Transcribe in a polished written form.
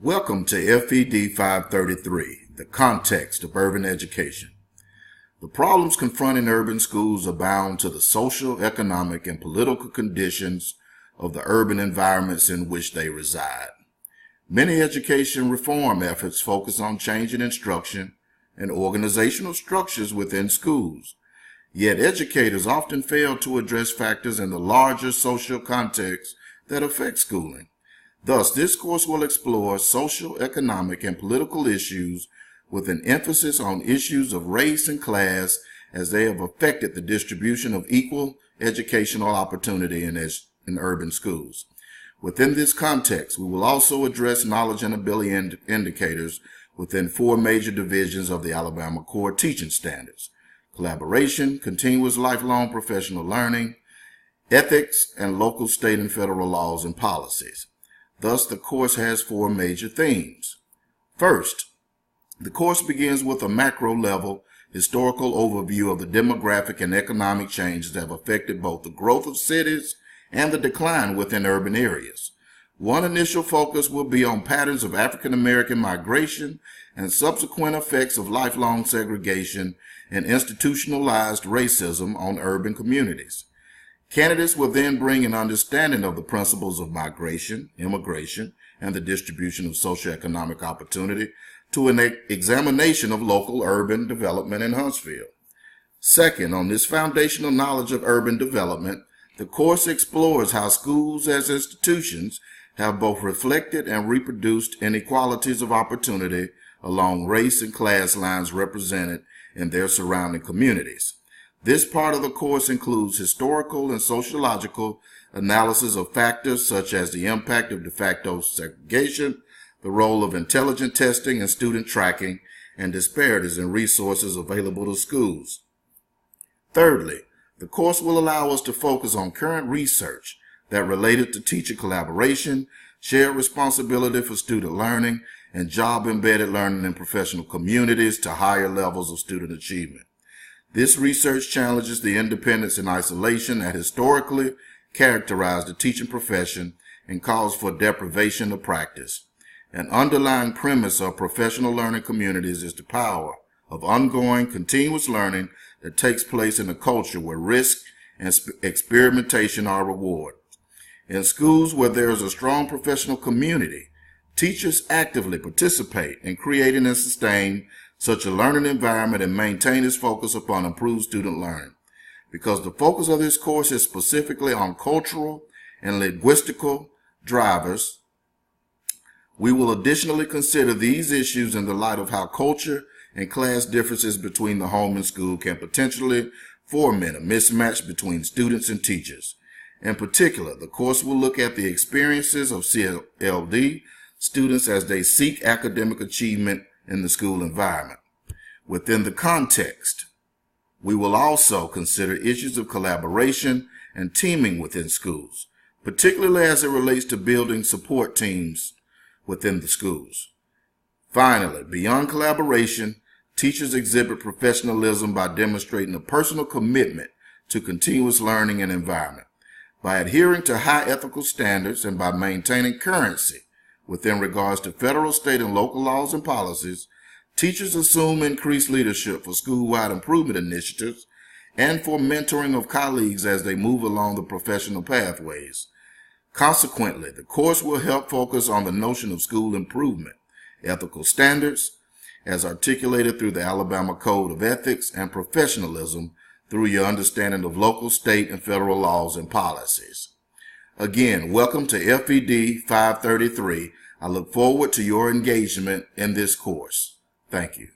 Welcome to FED 533, the context of urban education. The problems confronting urban schools are bound to the social, economic, and political conditions of the urban environments in which they reside. Many education reform efforts focus on changing instruction and organizational structures within schools, yet educators often fail to address factors in the larger social context that affect schooling. Thus, this course will explore social, economic, and political issues with an emphasis on issues of race and class as they have affected the distribution of equal educational opportunity in urban schools. Within this context, we will also address knowledge and ability indicators within four major divisions of the Alabama Core Teaching Standards: collaboration, continuous lifelong professional learning, ethics, and local, state, and federal laws and policies. Thus, the course has four major themes. First, the course begins with a macro-level historical overview of the demographic and economic changes that have affected both the growth of cities and the decline within urban areas. One initial focus will be on patterns of African American migration and subsequent effects of lifelong segregation and institutionalized racism on urban communities. Candidates will then bring an understanding of the principles of migration, immigration, and the distribution of socioeconomic opportunity to an examination of local urban development in Huntsville. Second, on this foundational knowledge of urban development, the course explores how schools as institutions have both reflected and reproduced inequalities of opportunity along race and class lines represented in their surrounding communities. This part of the course includes historical and sociological analysis of factors such as the impact of de facto segregation, the role of intelligent testing and student tracking, and disparities in resources available to schools. Thirdly, the course will allow us to focus on current research that related to teacher collaboration, shared responsibility for student learning, and job-embedded learning in professional communities to higher levels of student achievement. This research challenges the independence and isolation that historically characterized the teaching profession and calls for deprivation of practice. An underlying premise of professional learning communities is the power of ongoing, continuous learning that takes place in a culture where risk and experimentation are rewarded. In schools where there is a strong professional community, teachers actively participate in creating and sustaining such a learning environment and maintain its focus upon improved student learning. Because the focus of this course is specifically on cultural and linguistical drivers, we will additionally consider these issues in the light of how culture and class differences between the home and school can potentially foment a mismatch between students and teachers. In particular, the course will look at the experiences of CLD students as they seek academic achievement in the school environment. Within the context, we will also consider issues of collaboration and teaming within schools, particularly as it relates to building support teams within the schools. Finally, beyond collaboration, teachers exhibit professionalism by demonstrating a personal commitment to continuous learning and environment. By adhering to high ethical standards and by maintaining currency within regards to federal, state, and local laws and policies, teachers assume increased leadership for school-wide improvement initiatives and for mentoring of colleagues as they move along the professional pathways. Consequently, the course will help focus on the notion of school improvement, ethical standards, as articulated through the Alabama Code of Ethics, and professionalism through your understanding of local, state, and federal laws and policies. Again, welcome to FED 533. I look forward to your engagement in this course. Thank you.